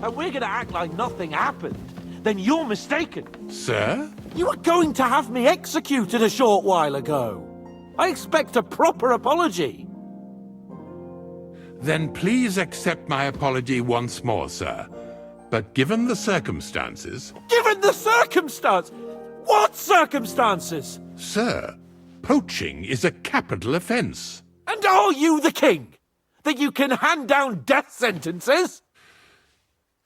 and we're gonna act like nothing happened, then you're mistaken. Sir? You were going to have me executed a short while ago. I expect a proper apology. Then please accept my apology once more, sir. But given the circumstances... Given the circumstance? What circumstances? Sir, poaching is a capital offense. And are you the king? That you can hand down death sentences?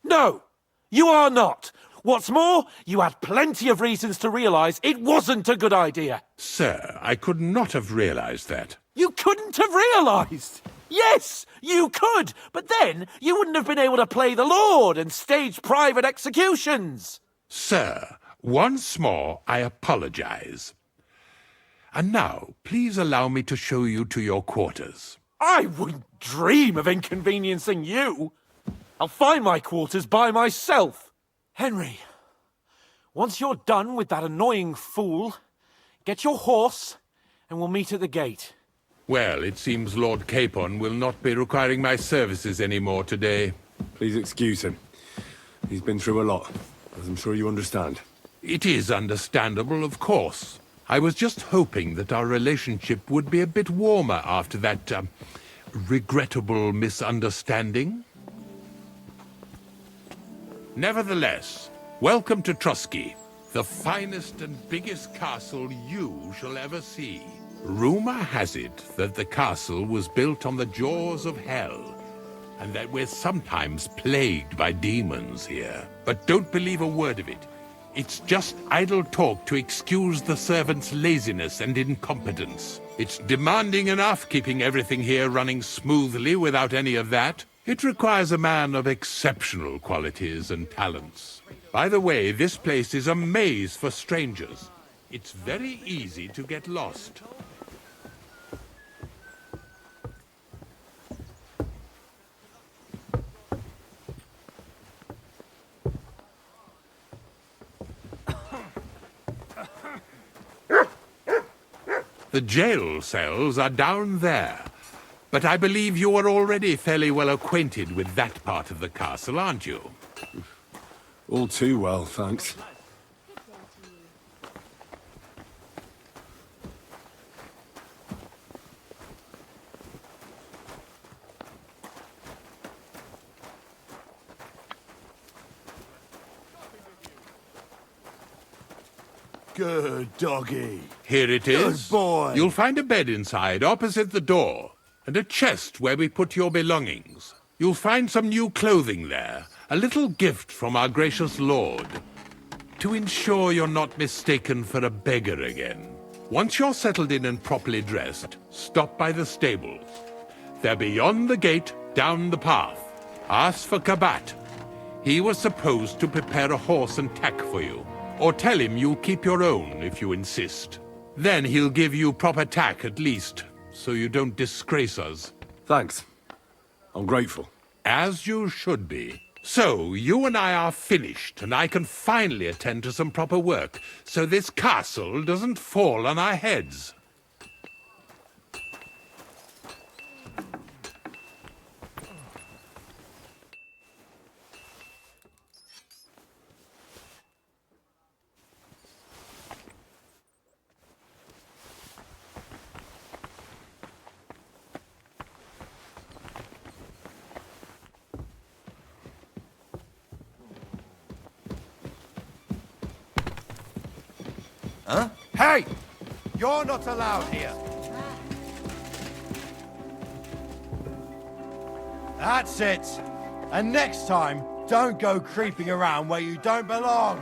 No, you are not. What's more, you had plenty of reasons to realize it wasn't a good idea. Sir, I could not have realized that. You couldn't have realized. Yes, you could, but then you wouldn't have been able to play the Lord and stage private executions. Sir, once more I apologize. And now, please allow me to show you to your quarters. I wouldn't dream of inconveniencing you. I'll find my quarters by myself. Henry, once you're done with that annoying fool, get your horse and we'll meet at the gate. Well, it seems Lord Capon will not be requiring my services anymore today. Please excuse him. He's been through a lot, as I'm sure you understand. It is understandable, of course. I was just hoping that our relationship would be a bit warmer after that, regrettable misunderstanding. Nevertheless, welcome to Trosky, the finest and biggest castle you shall ever see. Rumor has it that the castle was built on the jaws of hell, and that we're sometimes plagued by demons here. But don't believe a word of it. It's just idle talk to excuse the servants' laziness and incompetence. It's demanding enough keeping everything here running smoothly without any of that. It requires a man of exceptional qualities and talents. By the way, this place is a maze for strangers. It's very easy to get lost. The jail cells are down there, but I believe you are already fairly well acquainted with that part of the castle, aren't you? All too well, thanks. Good doggy. Here it is. Good boy. You'll find a bed inside, opposite the door, and a chest where we put your belongings. You'll find some new clothing there, a little gift from our gracious lord, to ensure you're not mistaken for a beggar again. Once you're settled in and properly dressed, stop by the stables. They're beyond the gate, down the path. Ask for Kabat. He was supposed to prepare a horse and tack for you. Or tell him you'll keep your own if you insist. Then he'll give you proper tack at least, so you don't disgrace us. Thanks. I'm grateful. As you should be. So, you and I are finished, and I can finally attend to some proper work, so this castle doesn't fall on our heads. Huh? Hey! You're not allowed here. That's it. And next time, don't go creeping around where you don't belong.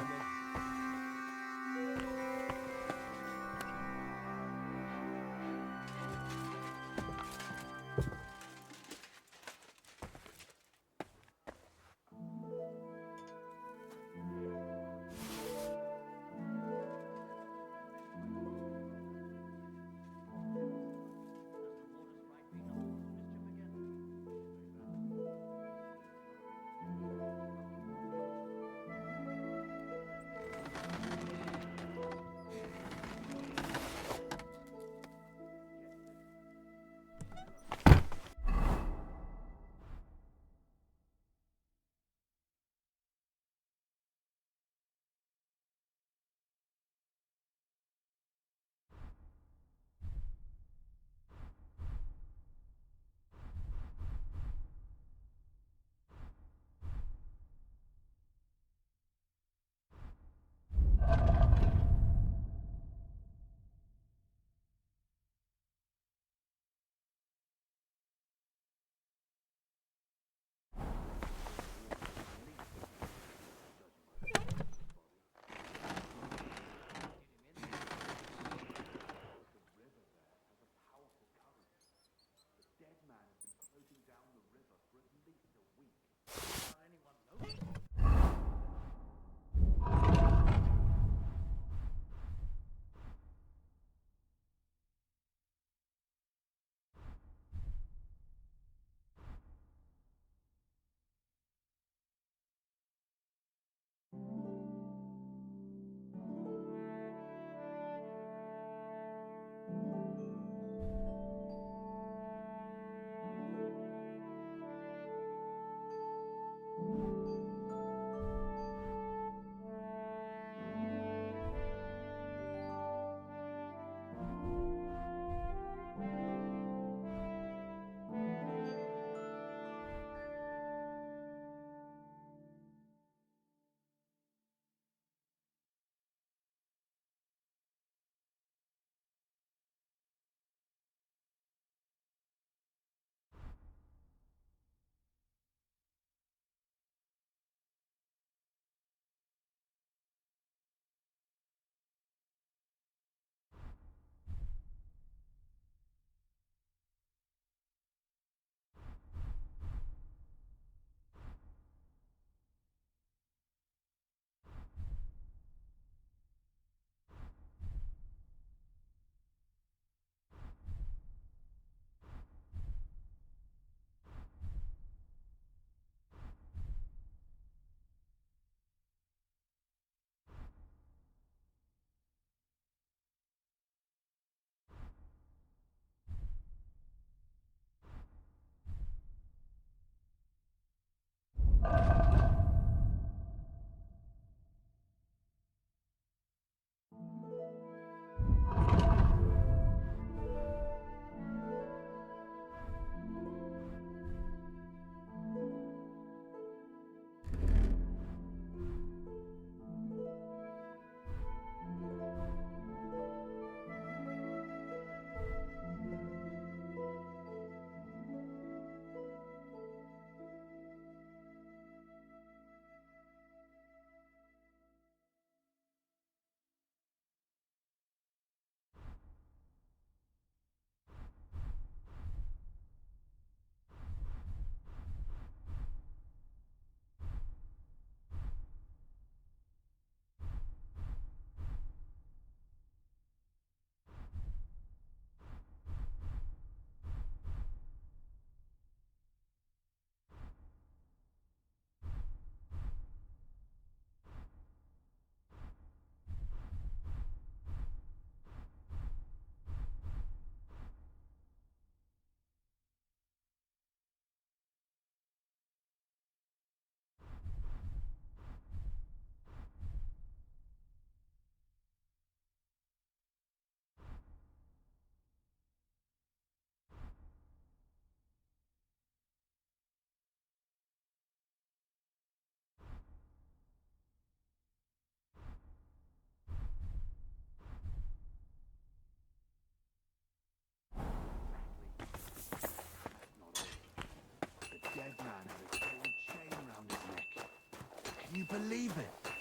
you believe it?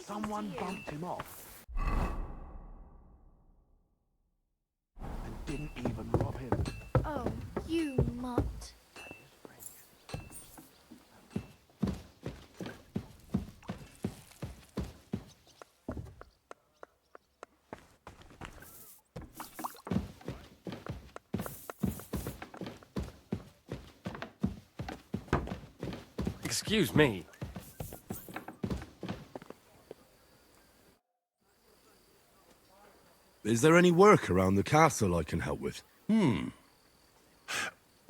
Someone bumped him off. And didn't even rob him. Oh, you mutt. Excuse me. Is there any work around the castle I can help with?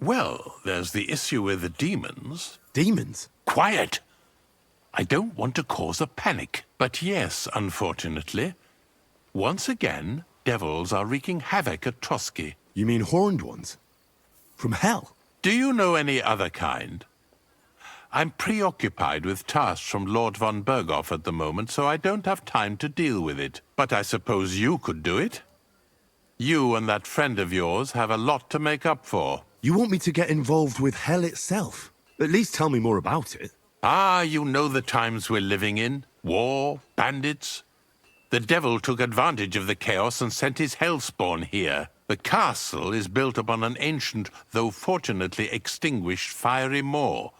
Well, there's the issue with the demons. Demons? Quiet! I don't want to cause a panic. But yes, unfortunately, once again, devils are wreaking havoc at Trosky. You mean horned ones? From hell? Do you know any other kind? I'm preoccupied with tasks from Lord von Berghoff at the moment, so I don't have time to deal with it. But I suppose you could do it? You and that friend of yours have a lot to make up for. You want me to get involved with hell itself? At least tell me more about it. Ah, you know the times we're living in. War, bandits. The devil took advantage of the chaos and sent his hellspawn here. The castle is built upon an ancient, though fortunately extinguished, fiery moor.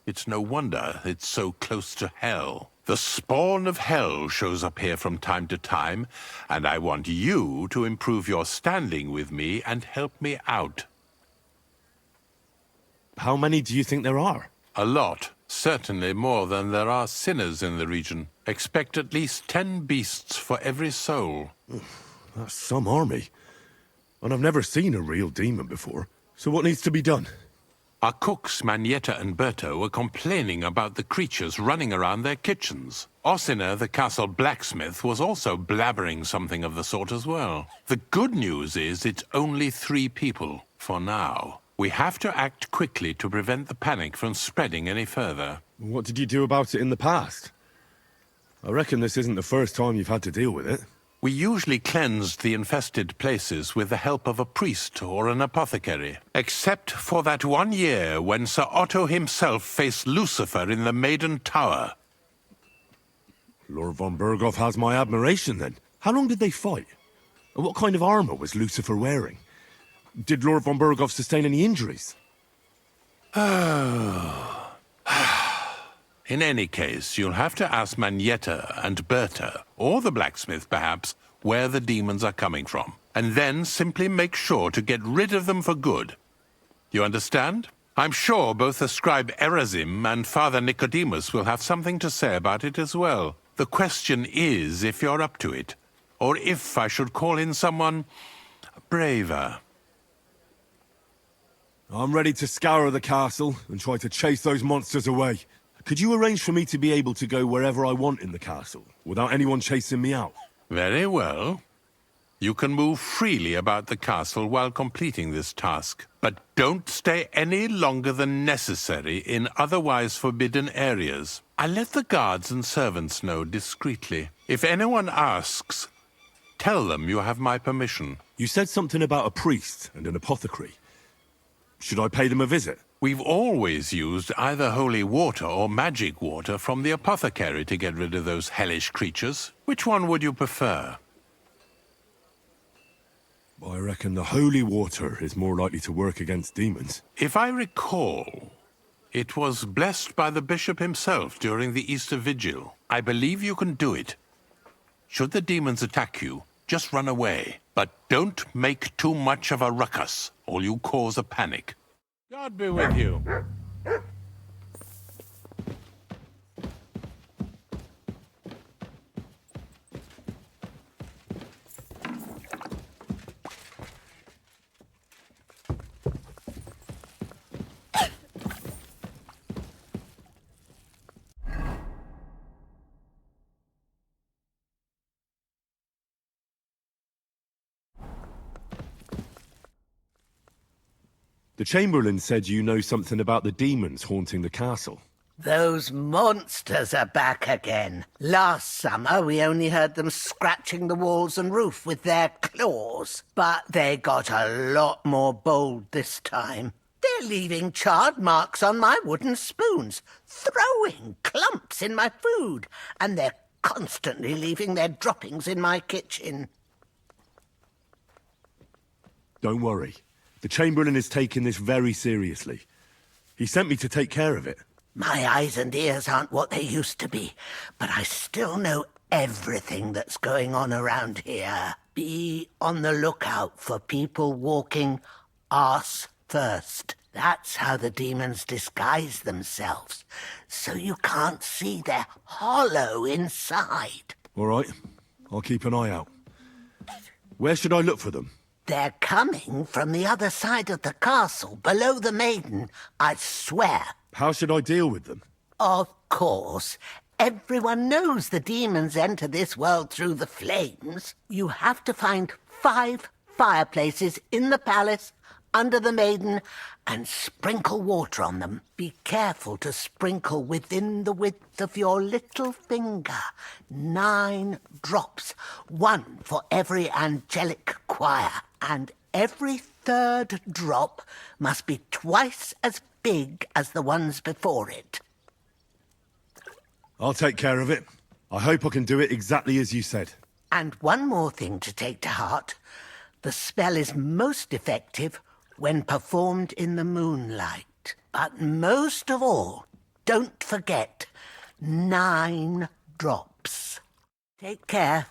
It's no wonder it's so close to hell. The spawn of hell shows up here from time to time, and I want you to improve your standing with me and help me out. How many do you think there are? A lot. Certainly more than there are sinners in the region. Expect at least 10 beasts for every soul. That's some army. And I've never seen a real demon before. So what needs to be done? Our cooks, Manietta and Berto, were complaining about the creatures running around their kitchens. Ossina, the castle blacksmith, was also blabbering something of the sort as well. The good news is it's only 3 people, for now. We have to act quickly to prevent the panic from spreading any further. What did you do about it in the past? I reckon this isn't the first time you've had to deal with it. We usually cleansed the infested places with the help of a priest or an apothecary. Except for that one year when Sir Otto himself faced Lucifer in the Maiden Tower. Lord von Berghoff has my admiration, then. How long did they fight? And what kind of armor was Lucifer wearing? Did Lord von Berghoff sustain any injuries? In any case, you'll have to ask Manietta and Berta, or the blacksmith perhaps, where the demons are coming from. And then simply make sure to get rid of them for good. You understand? I'm sure both the scribe Erazim and Father Nicodemus will have something to say about it as well. The question is if you're up to it, or if I should call in someone braver. I'm ready to scour the castle and try to chase those monsters away. Could you arrange for me to be able to go wherever I want in the castle, without anyone chasing me out? Very well. You can move freely about the castle while completing this task, but don't stay any longer than necessary in otherwise forbidden areas. I'll let the guards and servants know discreetly. If anyone asks, tell them you have my permission. You said something about a priest and an apothecary. Should I pay them a visit? We've always used either holy water or magic water from the apothecary to get rid of those hellish creatures. Which one would you prefer? I reckon the holy water is more likely to work against demons. If I recall, it was blessed by the bishop himself during the Easter Vigil. I believe you can do it. Should the demons attack you, just run away. But don't make too much of a ruckus, or you cause a panic. God be with you. The Chamberlain said you know something about the demons haunting the castle. Those monsters are back again. Last summer, we only heard them scratching the walls and roof with their claws. But they got a lot more bold this time. They're leaving charred marks on my wooden spoons, throwing clumps snakes in my food, and they're constantly leaving their droppings in my kitchen. Don't worry. The Chamberlain is taking this very seriously. He sent me to take care of it. My eyes and ears aren't what they used to be, but I still know everything that's going on around here. Be on the lookout for people walking arse first. That's how the demons disguise themselves, so you can't see they're hollow inside. All right. I'll keep an eye out. Where should I look for them? They're coming from the other side of the castle, below the maiden, I swear. How should I deal with them? Of course. Everyone knows the demons enter this world through the flames. You have to find 5 fireplaces in the palace, under the maiden, and sprinkle water on them. Be careful to sprinkle within the width of your little finger. 9 drops, 1 for every angelic choir, and every 3rd drop must be twice as big as the ones before it. I'll take care of it. I hope I can do it exactly as you said. And one more thing to take to heart. The spell is most effective when performed in the moonlight. But most of all, don't forget 9 drops. Take care.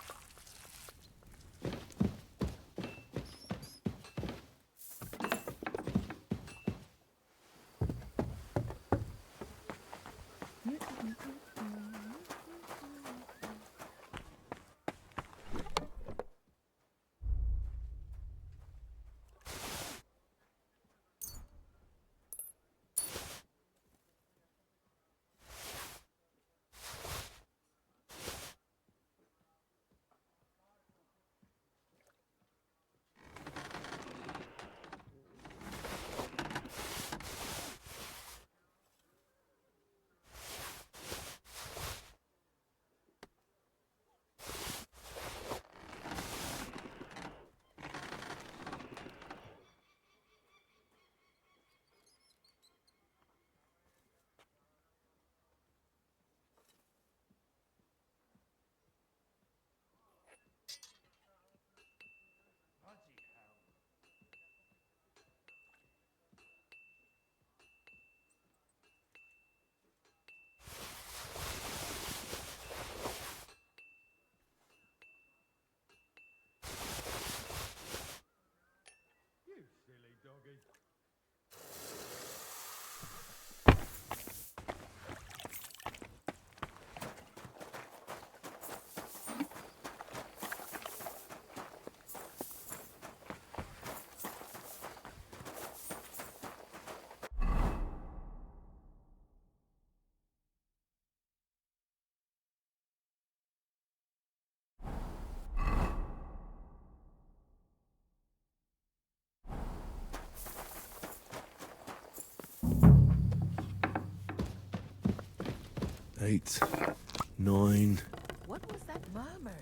Eight, 9. What was that murmur?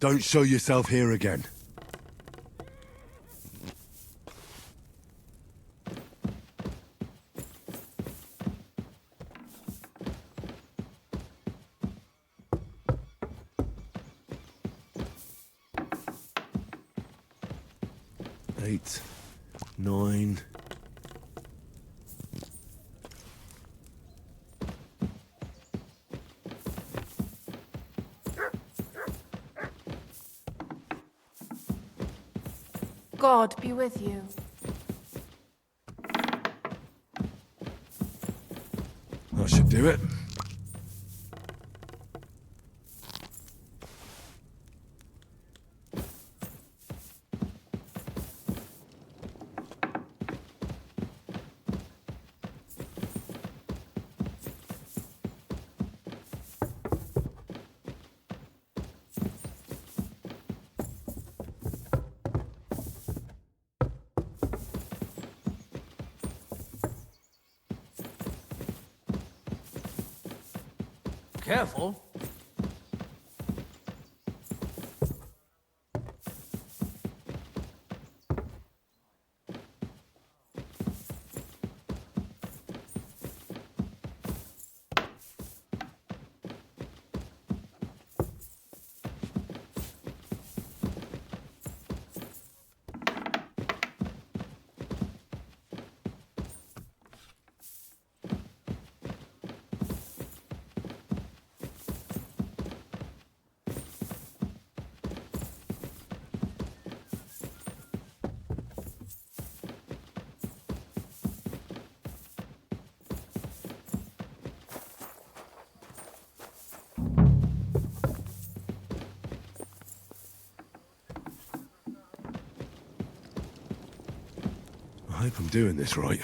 Don't show yourself here again. Eight, 9. God be with you. That should do it. Careful. I hope I'm doing this right.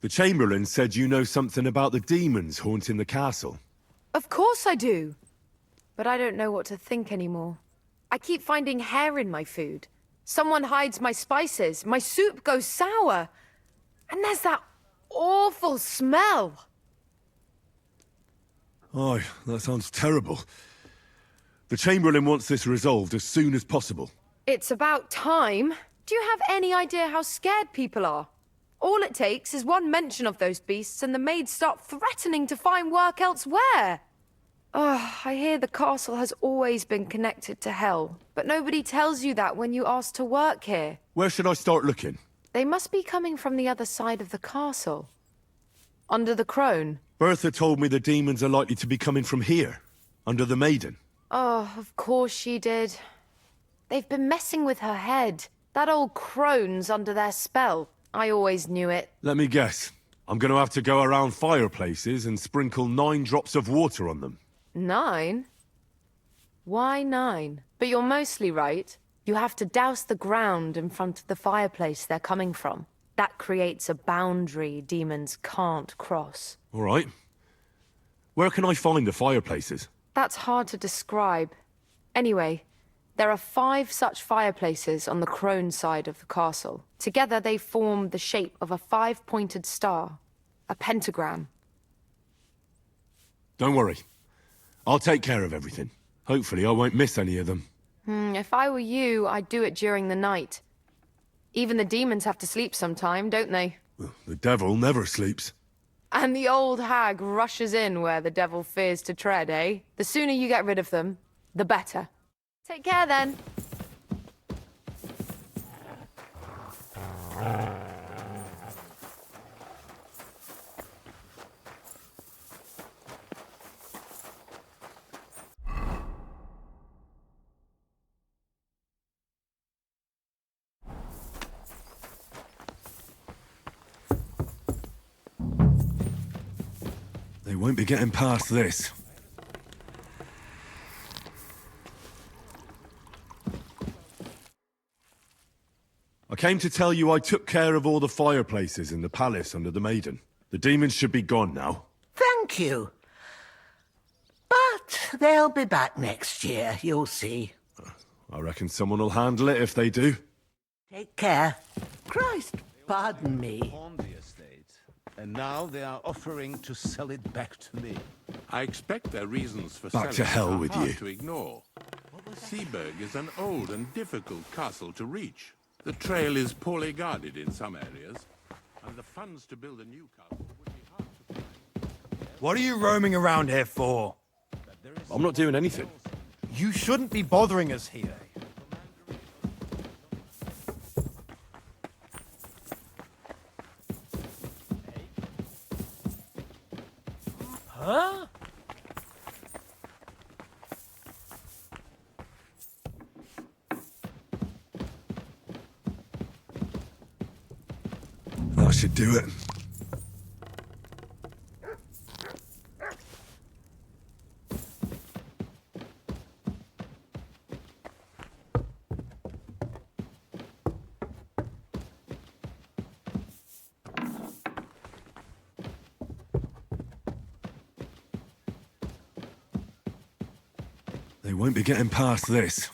The Chamberlain said you know something about the demons haunting the castle. Of course I do. But I don't know what to think anymore. I keep finding hair in my food. Someone hides my spices. My soup goes sour. And there's that awful smell. Oh, that sounds terrible. The Chamberlain wants this resolved as soon as possible. It's about time. Do you have any idea how scared people are? All it takes is one mention of those beasts and the maids start threatening to find work elsewhere. Oh, I hear the castle has always been connected to hell, but nobody tells you that when you ask to work here. Where should I start looking? They must be coming from the other side of the castle. Under the crone. Bertha told me the demons are likely to be coming from here, under the Maiden. Oh, of course she did. They've been messing with her head. That old crone's under their spell. I always knew it. Let me guess. I'm going to have to go around fireplaces and sprinkle 9 drops of water on them. 9? Why 9? But you're mostly right. You have to douse the ground in front of the fireplace they're coming from. That creates a boundary demons can't cross. All right. Where can I find the fireplaces? That's hard to describe. Anyway, there are 5 such fireplaces on the crone side of the castle. Together they form the shape of a 5-pointed star, a pentagram. Don't worry. I'll take care of everything. Hopefully I won't miss any of them. If I were you, I'd do it during the night. Even the demons have to sleep sometime, don't they? Well, the devil never sleeps. And the old hag rushes in where the devil fears to tread, eh? The sooner you get rid of them, the better. Take care, then. They won't be getting past this. I came to tell you I took care of all the fireplaces in the palace under the Maiden. The demons should be gone now. Thank you. But they'll be back next year, you'll see. I reckon someone will handle it if they do. Take care. Christ, pardon me. On the estate, and now they are offering to sell it back to me. I expect their reasons for Back selling to hell are with hard you. to ignore. Seaburg is an old and difficult castle to reach. The trail is poorly guarded in some areas, and the funds to build a new castle would be hard to find. What are you roaming around here for? I'm not doing anything. You shouldn't be bothering us here. Huh? That should do it. They won't be getting past this.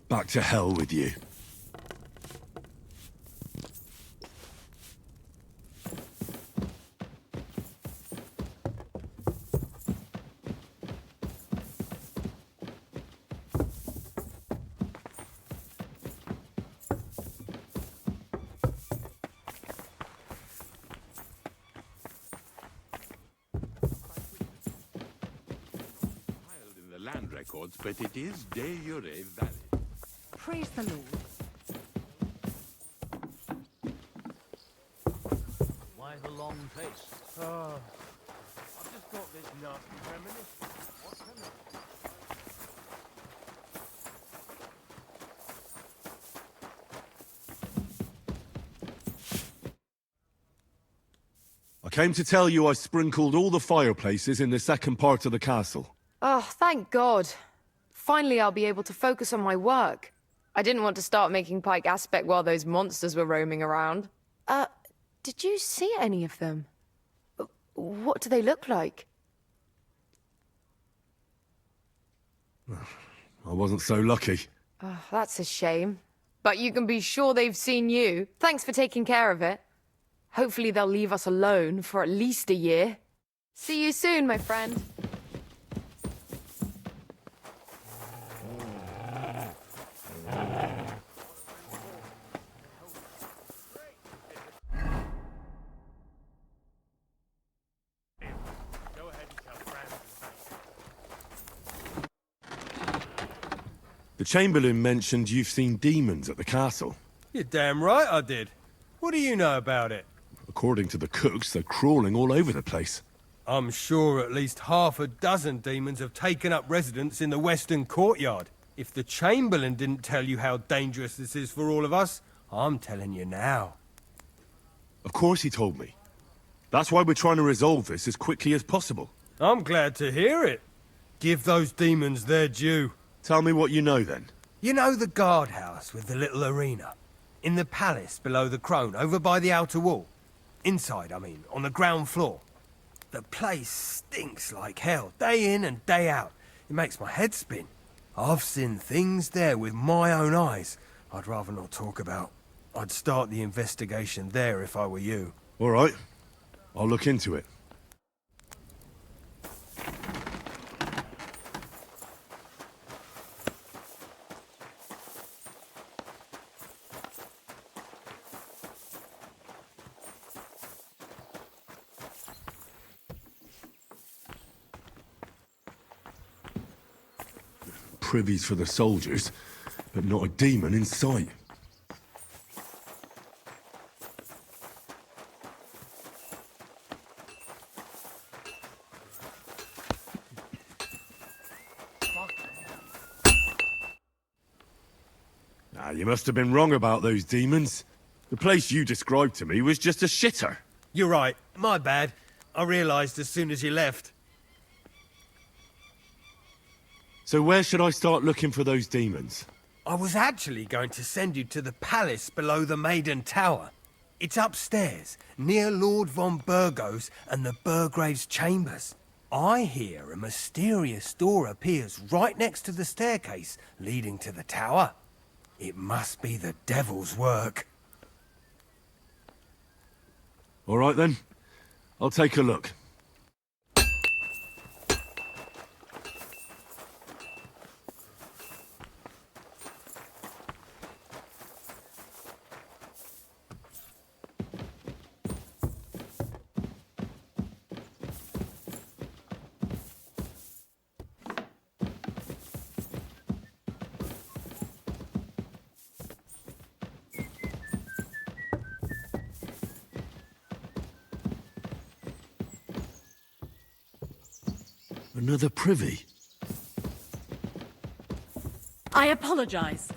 Back to hell with you. Filed in the land records, but it is de jure valid. Praise the Lord. Why the long face? Oh, I've just got this nasty premonition. What can I... I came to tell you I sprinkled all the fireplaces in the second part of the castle. Oh, thank God. Finally, I'll be able to focus on my work. I didn't want to start making Pike Aspect while those monsters were roaming around. Did you see any of them? What do they look like? I wasn't so lucky. Oh, that's a shame. But you can be sure they've seen you. Thanks for taking care of it. Hopefully they'll leave us alone for at least a year. See you soon, my friend. Go ahead and tell Francis. The Chamberlain mentioned you've seen demons at the castle. You're damn right I did. What do you know about it? According to the cooks, they're crawling all over the place. I'm sure at least half a dozen demons have taken up residence in the western courtyard. If the Chamberlain didn't tell you how dangerous this is for all of us, I'm telling you now. Of course he told me. That's why we're trying to resolve this as quickly as possible. I'm glad to hear it. Give those demons their due. Tell me what you know then. You know the guardhouse with the little arena? In the palace below the Crone, over by the outer wall? Inside, I mean, on the ground floor. The place stinks like hell, day in and day out. It makes my head spin. I've seen things there with my own eyes I'd rather not talk about. I'd start the investigation there if I were you. All right. I'll look into it. Privies for the soldiers, but not a demon in sight. You must have been wrong about those demons. The place you described to me was just a shitter. You're right, my bad. I realised as soon as you left. So where should I start looking for those demons? I was actually going to send you to the palace below the Maiden Tower. It's upstairs, near Lord von Burgos and the Burgrave's chambers. I hear a mysterious door appears right next to the staircase leading to the tower. It must be the devil's work. All right then. I'll take a look. Another privy? I apologize.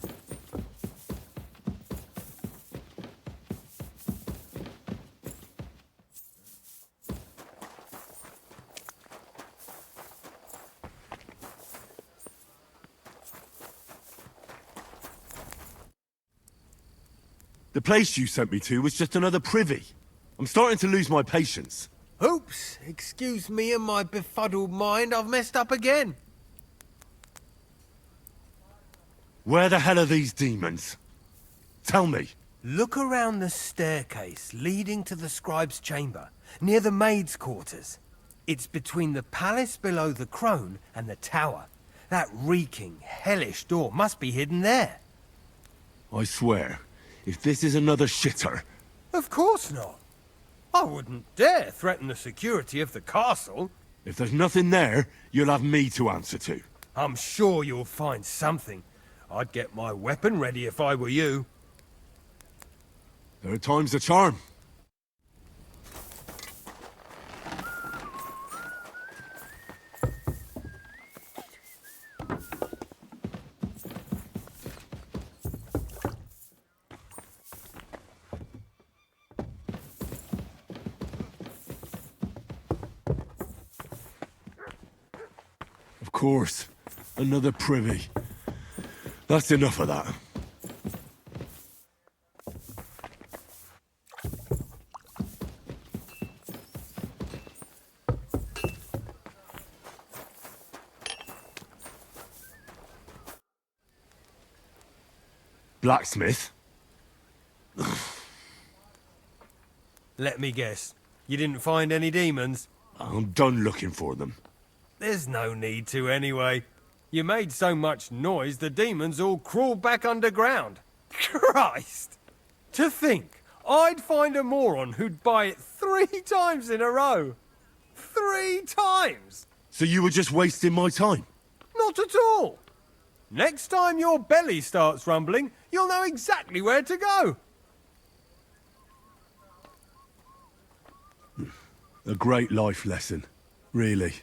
The place you sent me to was just another privy. I'm starting to lose my patience. Oops, excuse me and my befuddled mind, I've messed up again. Where the hell are these demons? Tell me. Look around the staircase leading to the scribe's chamber, near the maid's quarters. It's between the palace below the crone and the tower. That reeking, hellish door must be hidden there. I swear, if this is another shitter... Of course not. I wouldn't dare threaten the security of the castle. If there's nothing there, you'll have me to answer to. I'm sure you'll find something. I'd get my weapon ready if I were you. Third time's a charm. Of course. Another privy. That's enough of that. Blacksmith? Let me guess. You didn't find any demons? I'm done looking for them. There's no need to anyway. You made so much noise the demons all crawled back underground. Christ! To think I'd find a moron who'd buy it 3 times in a row. 3 times! So you were just wasting my time? Not at all. Next time your belly starts rumbling, you'll know exactly where to go. A great life lesson, really.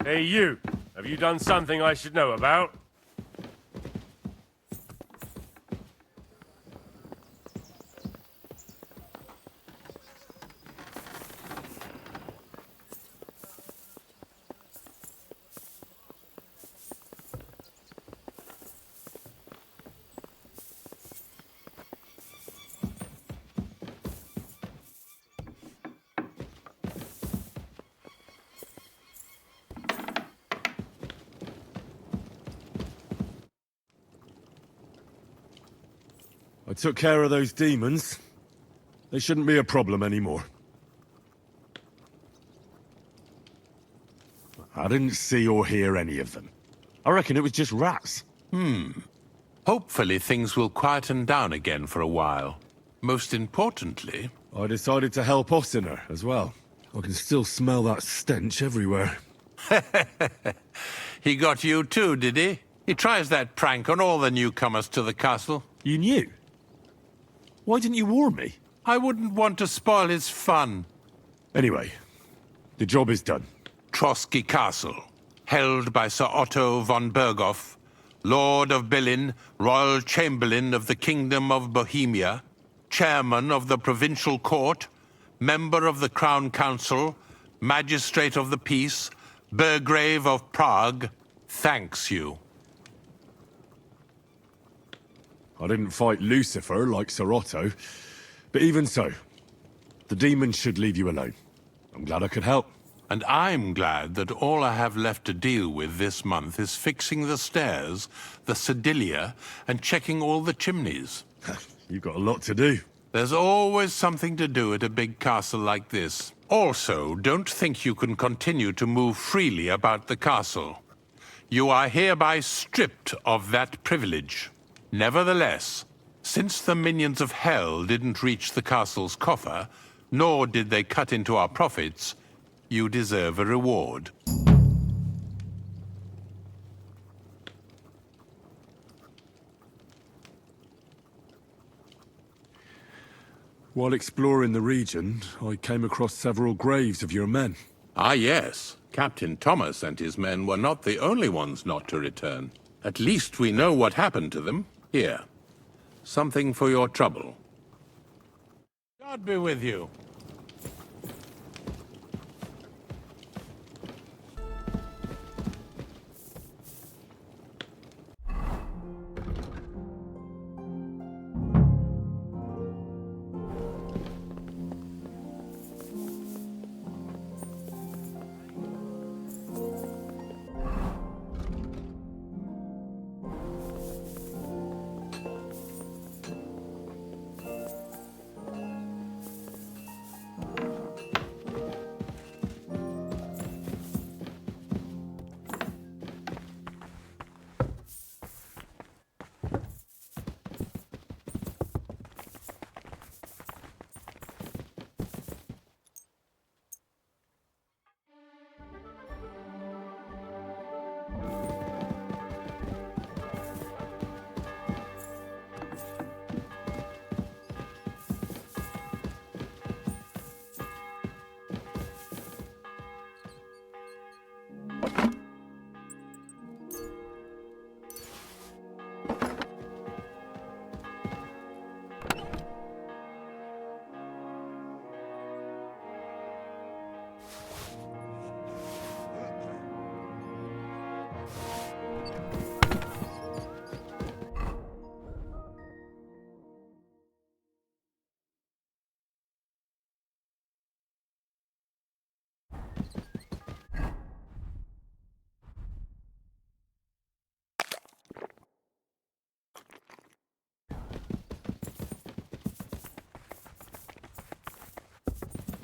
Hey, you. Have you done something I should know about? I took care of those demons. They shouldn't be a problem anymore. I didn't see or hear any of them. I reckon it was just rats. Hopefully things will quieten down again for a while. Most importantly... I decided to help Ossiner as well. I can still smell that stench everywhere. He got you too, did he? He tries that prank on all the newcomers to the castle. You knew? Why didn't you warn me? I wouldn't want to spoil his fun. Anyway, the job is done. Trosky Castle, held by Sir Otto von Berghoff, Lord of Billin, Royal Chamberlain of the Kingdom of Bohemia, Chairman of the Provincial Court, Member of the Crown Council, Magistrate of the Peace, Burgrave of Prague, thanks you. I didn't fight Lucifer like Sir Otto, but even so, the demons should leave you alone. I'm glad I could help. And I'm glad that all I have left to deal with this month is fixing the stairs, the sedilia, and checking all the chimneys. You've got a lot to do. There's always something to do at a big castle like this. Also, don't think you can continue to move freely about the castle. You are hereby stripped of that privilege. Nevertheless, Since the minions of hell didn't reach the castle's coffer, nor did they cut into our profits, you deserve a reward. While exploring the region, I came across several graves of your men. Ah, yes. Captain Thomas and his men were not the only ones not to return. At least we know what happened to them. Here. Something for your trouble. God be with you.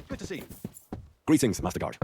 Good to see you. Greetings, Master Guard.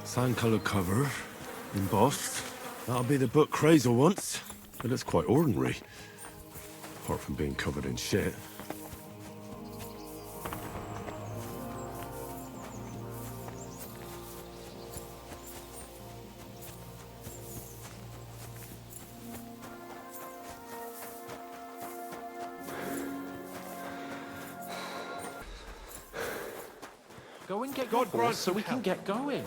Sand-coloured cover, embossed. That'll be the book Crazel wants, but it's quite ordinary. Apart from being covered in shit. Go and get your horse so we can get going.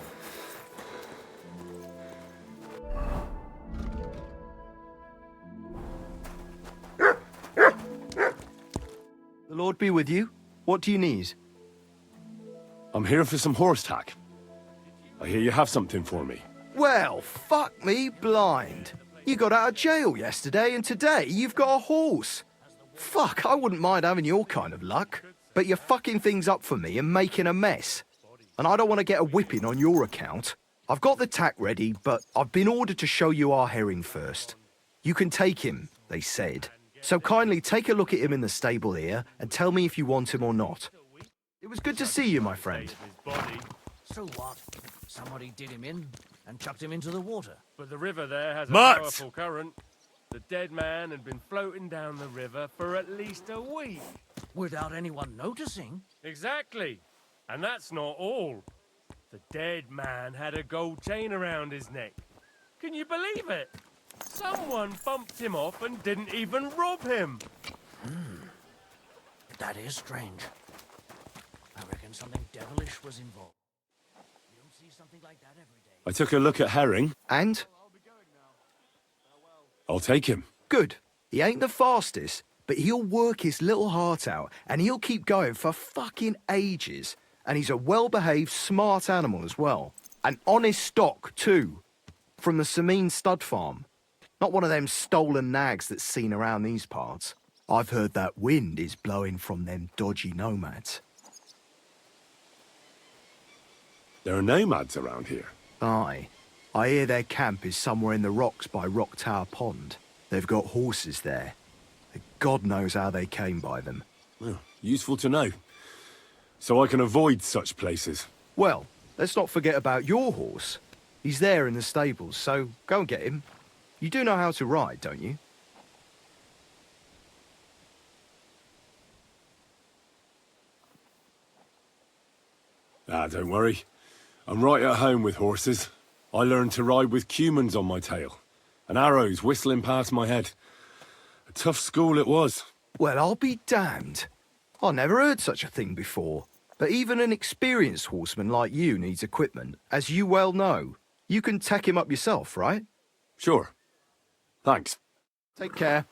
The Lord be with you. What do you need? I'm here for some horse tack. I hear you have something for me. Well, fuck me blind. You got out of jail yesterday, and today you've got a horse. Fuck, I wouldn't mind having your kind of luck. But you're fucking things up for me and making a mess. And I don't want to get a whipping on your account. I've got the tack ready, but I've been ordered to show you our herring first. You can take him, they said. So kindly take a look at him in the stable here and tell me if you want him or not. It was good to see you, my friend. So what? Somebody did him in and chucked him into the water. But the river there has a Mutt! powerful current. The dead man had been floating down the river for at least a week. Without anyone noticing. Exactly. And that's not all. The dead man had a gold chain around his neck. Can you believe it? Someone bumped him off and didn't even rob him. That is strange. I reckon something devilish was involved. You don't see something like that every day. I took a look at Herring. And? I'll take him. Good. He ain't the fastest, but he'll work his little heart out, and he'll keep going for fucking ages. And he's a well-behaved, smart animal as well. An honest stock, too. From the Sameen stud farm. Not one of them stolen nags that's seen around these parts. I've heard that wind is blowing from them dodgy nomads. There are nomads around here. Aye. I hear their camp is somewhere in the rocks by Rock Tower Pond. They've got horses there. God knows how they came by them. Well, useful to know. So I can avoid such places. Well, let's not forget about your horse. He's there in the stables, so go and get him. You do know how to ride, don't you? Ah, don't worry. I'm right at home with horses. I learned to ride with cumans on my tail, and arrows whistling past my head. A tough school it was. Well, I'll be damned. I never heard such a thing before. But even an experienced horseman like you needs equipment, as you well know. You can tack him up yourself, right? Sure. Thanks. Take care.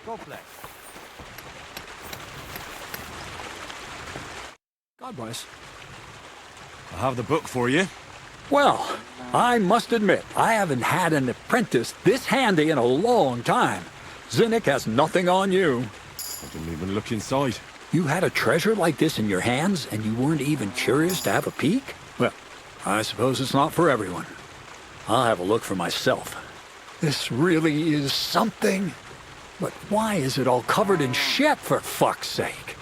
God bless. God bless. I have the book for you. Well, I must admit, I haven't had an apprentice this handy in a long time. Zinnik has nothing on you. I didn't even look inside. You had a treasure like this in your hands, and you weren't even curious to have a peek? Well, I suppose it's not for everyone. I'll have a look for myself. This really is something. But why is it all covered in shit, for fuck's sake?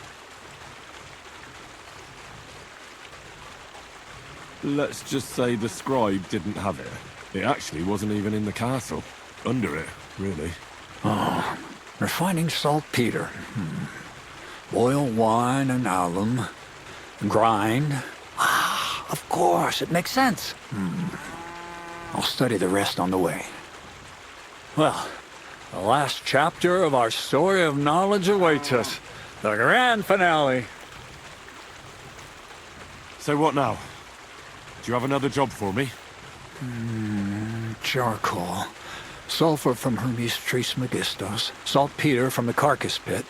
Let's just say the scribe didn't have it. It actually wasn't even in the castle. Under it, really. Oh, refining saltpeter. Boil wine and alum. Grind. Ah, of course, it makes sense. I'll study the rest on the way. Well, the last chapter of our story of knowledge awaits us. The grand finale. So what now? Do you have another job for me? Charcoal. Sulfur from Hermes Trismegistos. Saltpeter from the carcass pit.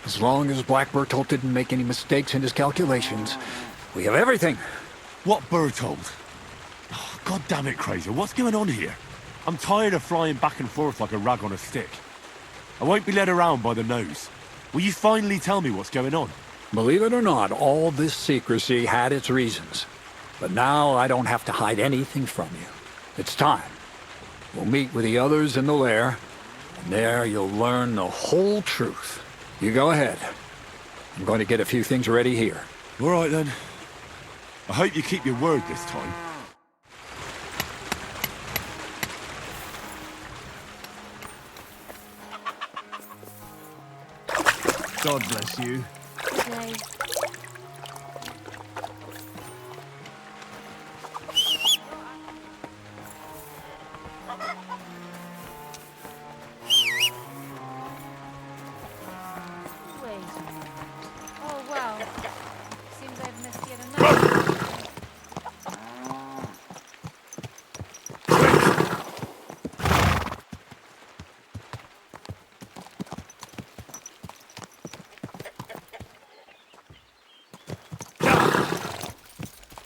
As long as Black Bertolt didn't make any mistakes in his calculations, we have everything. What Bertolt? Oh, God damn it, Crazer. What's going on here? I'm tired of flying back and forth like a rag on a stick. I won't be led around by the nose. Will you finally tell me what's going on? Believe it or not, all this secrecy had its reasons. But now I don't have to hide anything from you. It's time. We'll meet with the others in the lair, and there you'll learn the whole truth. You go ahead. I'm going to get a few things ready here. All right, then. I hope you keep your word this time. God bless you. Okay. Oh, wow. Seems I've missed yet another.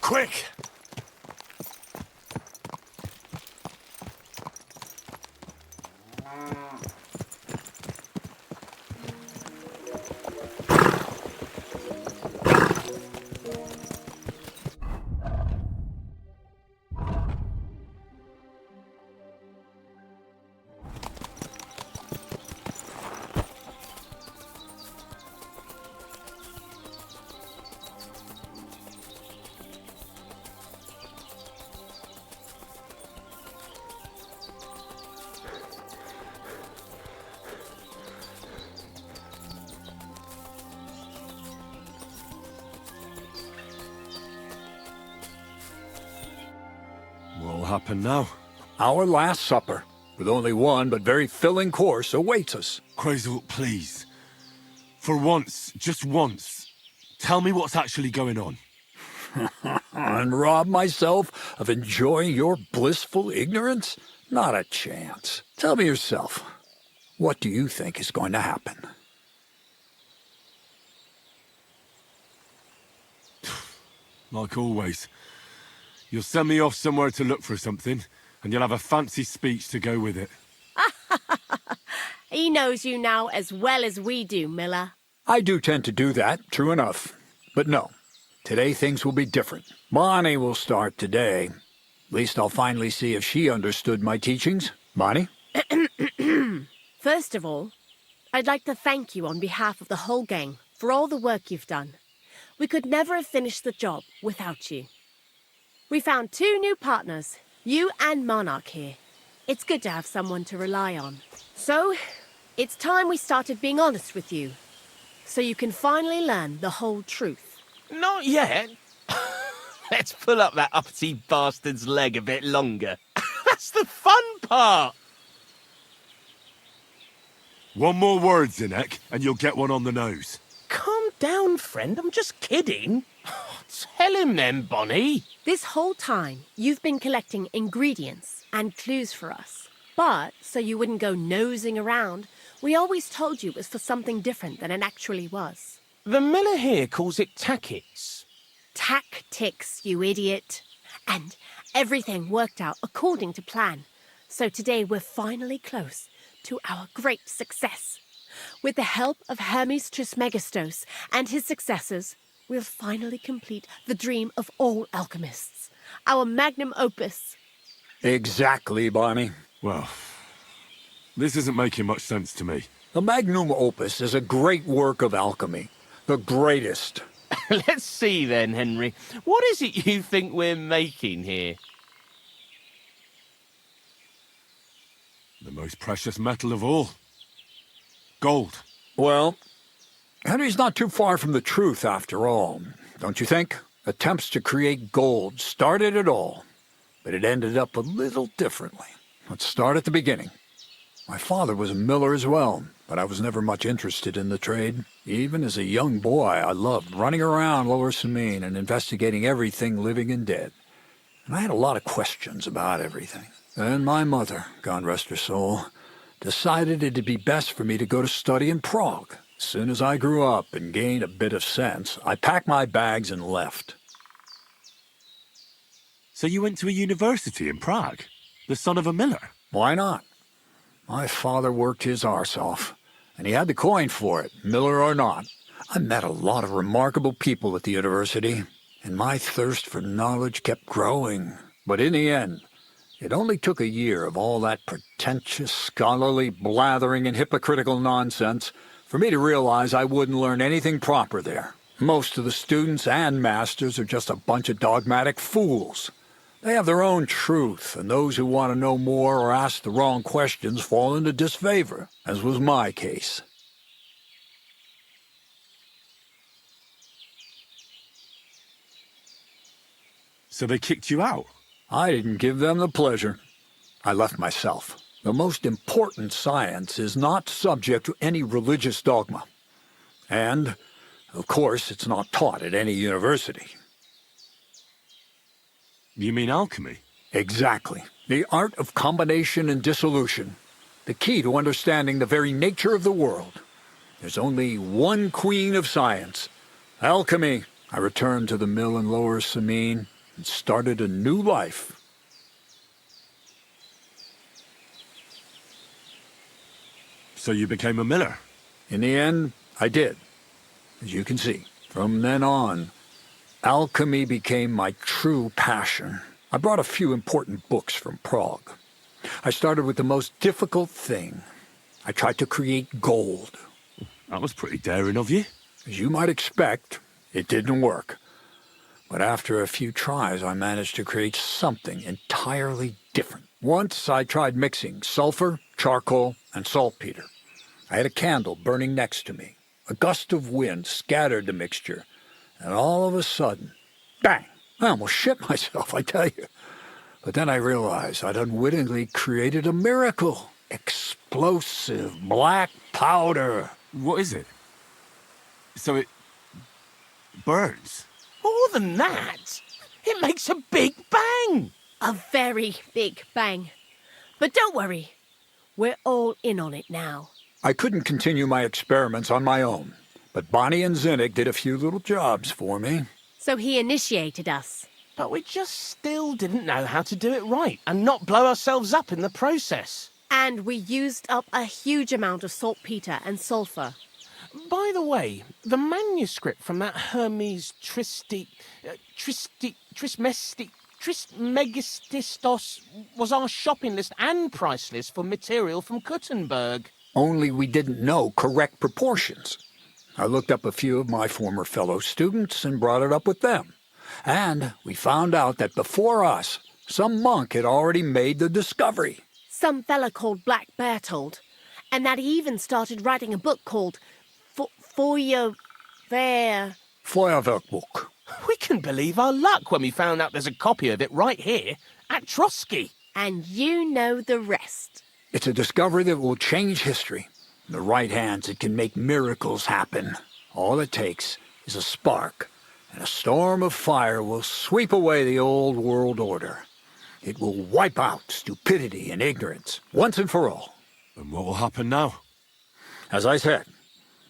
Quick! What'll happen now? Our last supper, with only one but very filling course, awaits us. Crazel, please. For once, just once, tell me what's actually going on. And rob myself of enjoying your blissful ignorance? Not a chance. Tell me yourself, what do you think is going to happen? Like always. You'll send me off somewhere to look for something, and you'll have a fancy speech to go with it. He knows you now as well as we do, Miller. I do tend to do that, true enough. But no, today things will be different. Bonnie will start today. At least I'll finally see if she understood my teachings. Bonnie? First of all, I'd like to thank you on behalf of the whole gang for all the work you've done. We could never have finished the job without you. We found 2 new partners, you and Monarch here. It's good to have someone to rely on. So, it's time we started being honest with you, so you can finally learn the whole truth. Not yet. Let's pull up that uppity bastard's leg a bit longer. That's the fun part. One more word, Zinek, and you'll get one on the nose. Calm down, friend. I'm just kidding. Tell him then, Bonnie. This whole time, you've been collecting ingredients and clues for us. But, so you wouldn't go nosing around, we always told you it was for something different than it actually was. The miller here calls it tackets. Tactics, you idiot. And everything worked out according to plan. So today we're finally close to our great success. With the help of Hermes Trismegistos and his successors, we'll finally complete the dream of all alchemists. Our magnum opus. Exactly, Bonnie. Well, this isn't making much sense to me. The magnum opus is a great work of alchemy. The greatest. Let's see then, Henry. What is it you think we're making here? The most precious metal of all. Gold. Well, Henry's not too far from the truth after all, don't you think? Attempts to create gold started it all, but it ended up a little differently. Let's start at the beginning. My father was a miller as well, but I was never much interested in the trade. Even as a young boy, I loved running around Lower Samine and investigating everything living and dead. And I had a lot of questions about everything. Then my mother, God rest her soul, decided it'd be best for me to go to study in Prague. As soon as I grew up and gained a bit of sense, I packed my bags and left. So you went to a university in Prague? The son of a miller? Why not? My father worked his arse off, and he had the coin for it, miller or not. I met a lot of remarkable people at the university, and my thirst for knowledge kept growing. But in the end, it only took a year of all that pretentious, scholarly blathering and hypocritical nonsense for me to realize I wouldn't learn anything proper there. Most of the students and masters are just a bunch of dogmatic fools. They have their own truth, and those who want to know more or ask the wrong questions fall into disfavor, as was my case. So they kicked you out? I didn't give them the pleasure. I left myself. The most important science is not subject to any religious dogma. And, of course, it's not taught at any university. You mean alchemy? Exactly. The art of combination and dissolution. The key to understanding the very nature of the world. There's only one queen of science. Alchemy. I returned to the mill in Lower Samine and started a new life. So you became a miller? In the end, I did. As you can see. From then on, alchemy became my true passion. I brought a few important books from Prague. I started with the most difficult thing. I tried to create gold. That was pretty daring of you. As you might expect, it didn't work. But after a few tries, I managed to create something entirely different. Once I tried mixing sulfur, charcoal, and saltpeter. I had a candle burning next to me. A gust of wind scattered the mixture, and all of a sudden, bang! I almost shit myself, I tell you. But then I realized I'd unwittingly created a miracle. Explosive black powder. What is it? So it burns? More than that, it makes a big bang. A very big bang. But don't worry, we're all in on it now. I couldn't continue my experiments on my own, but Bonnie and Zinnik did a few little jobs for me. So he initiated us. But we just still didn't know how to do it right and not blow ourselves up in the process. And we used up a huge amount of saltpeter and sulfur. By the way, the manuscript from that Hermes Trismegistos was our shopping list and price list for material from Kuttenberg. Only we didn't know correct proportions. I looked up a few of my former fellow students and brought it up with them. And we found out that before us, some monk had already made the discovery. Some fella called Black Bertold, and that he even started writing a book called Feuerwerkbuch. We couldn't believe our luck when we found out there's a copy of it right here at Trosky. And you know the rest. It's a discovery that will change history. In the right hands, it can make miracles happen. All it takes is a spark, and a storm of fire will sweep away the old world order. It will wipe out stupidity and ignorance, once and for all. And what will happen now? As I said,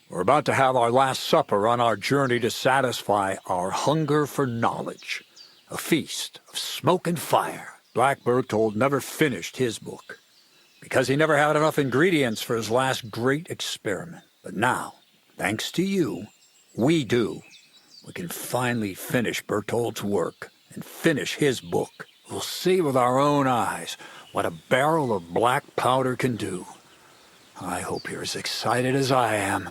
we're about to have our last supper on our journey to satisfy our hunger for knowledge. A feast of smoke and fire. Black Bertold never finished his book, because he never had enough ingredients for his last great experiment. But now, thanks to you, we do. We can finally finish Bertold's work and finish his book. We'll see with our own eyes what a barrel of black powder can do. I hope you're as excited as I am.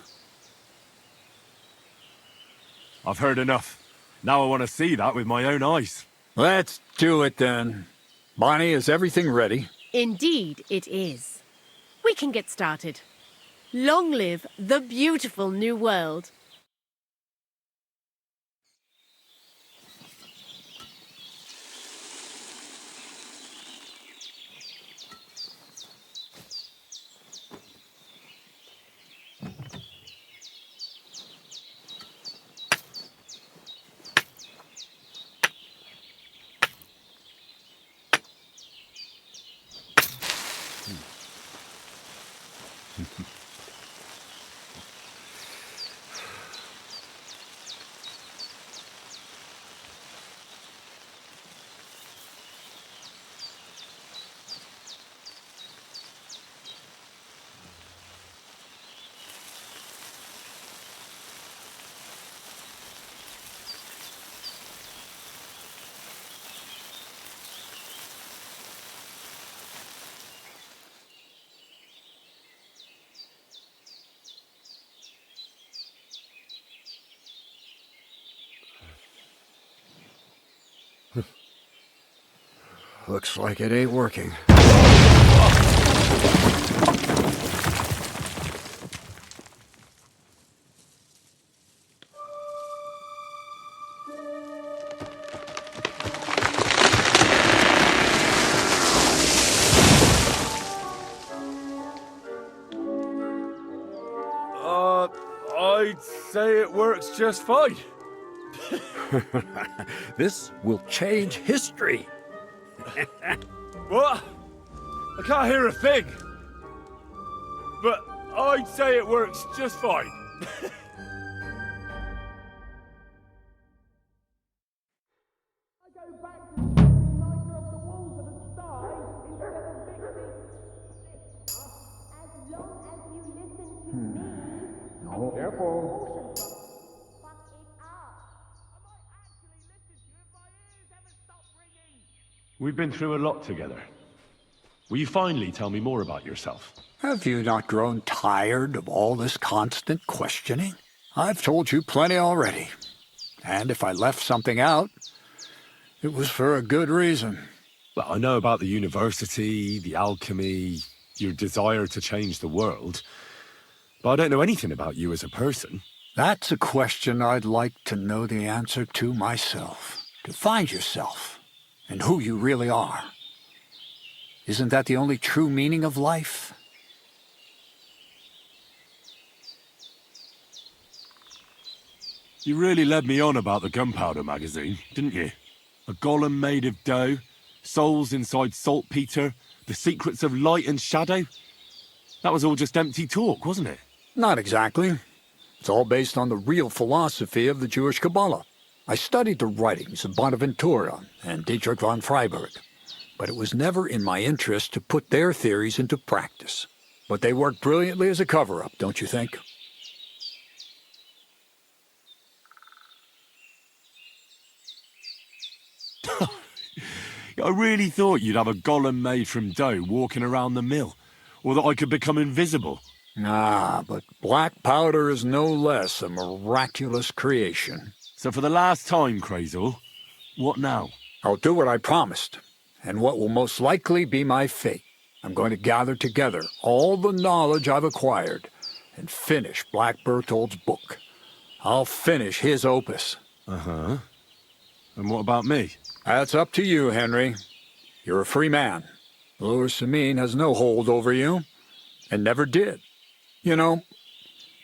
I've heard enough. Now I want to see that with my own eyes. Let's do it then. Bonnie, is everything ready? Indeed, it is. We can get started. Long live the beautiful new world. Looks like it ain't working. I'd say it works just fine. This will change history. What? I can't hear a thing. But I'd say it works just fine. Careful. We've been through a lot together. Will you finally tell me more about yourself? Have you not grown tired of all this constant questioning? I've told you plenty already. And if I left something out, it was for a good reason. Well, I know about the university, the alchemy, your desire to change the world. But I don't know anything about you as a person. That's a question I'd like to know the answer to myself. To find yourself. And who you really are. Isn't that the only true meaning of life? You really led me on about the gunpowder magazine, didn't you? A golem made of dough, souls inside saltpeter, the secrets of light and shadow. That was all just empty talk, wasn't it? Not exactly. It's all based on the real philosophy of the Jewish Kabbalah. I studied the writings of Bonaventura and Dietrich von Freiberg, but it was never in my interest to put their theories into practice. But they work brilliantly as a cover-up, don't you think? I really thought you'd have a golem made from dough walking around the mill, or that I could become invisible. Ah, but black powder is no less a miraculous creation. So for the last time, Crazle, what now? I'll do what I promised, and what will most likely be my fate. I'm going to gather together all the knowledge I've acquired and finish Black Berthold's book. I'll finish his opus. Uh-huh. And what about me? That's up to you, Henry. You're a free man. Lord Samin has no hold over you, and never did. You know,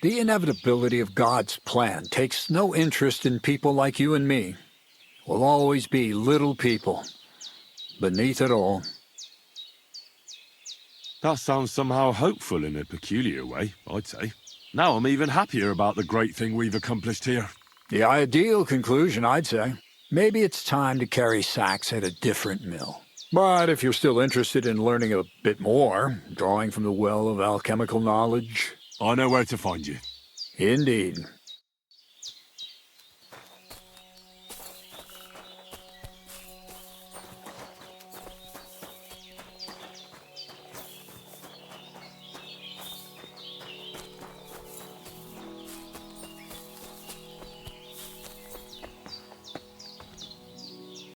the inevitability of God's plan takes no interest in people like you and me. We'll always be little people, beneath it all. That sounds somehow hopeful in a peculiar way, I'd say. Now I'm even happier about the great thing we've accomplished here. The ideal conclusion, I'd say. Maybe it's time to carry sacks at a different mill. But if you're still interested in learning a bit more, drawing from the well of alchemical knowledge... I know where to find you. Indeed.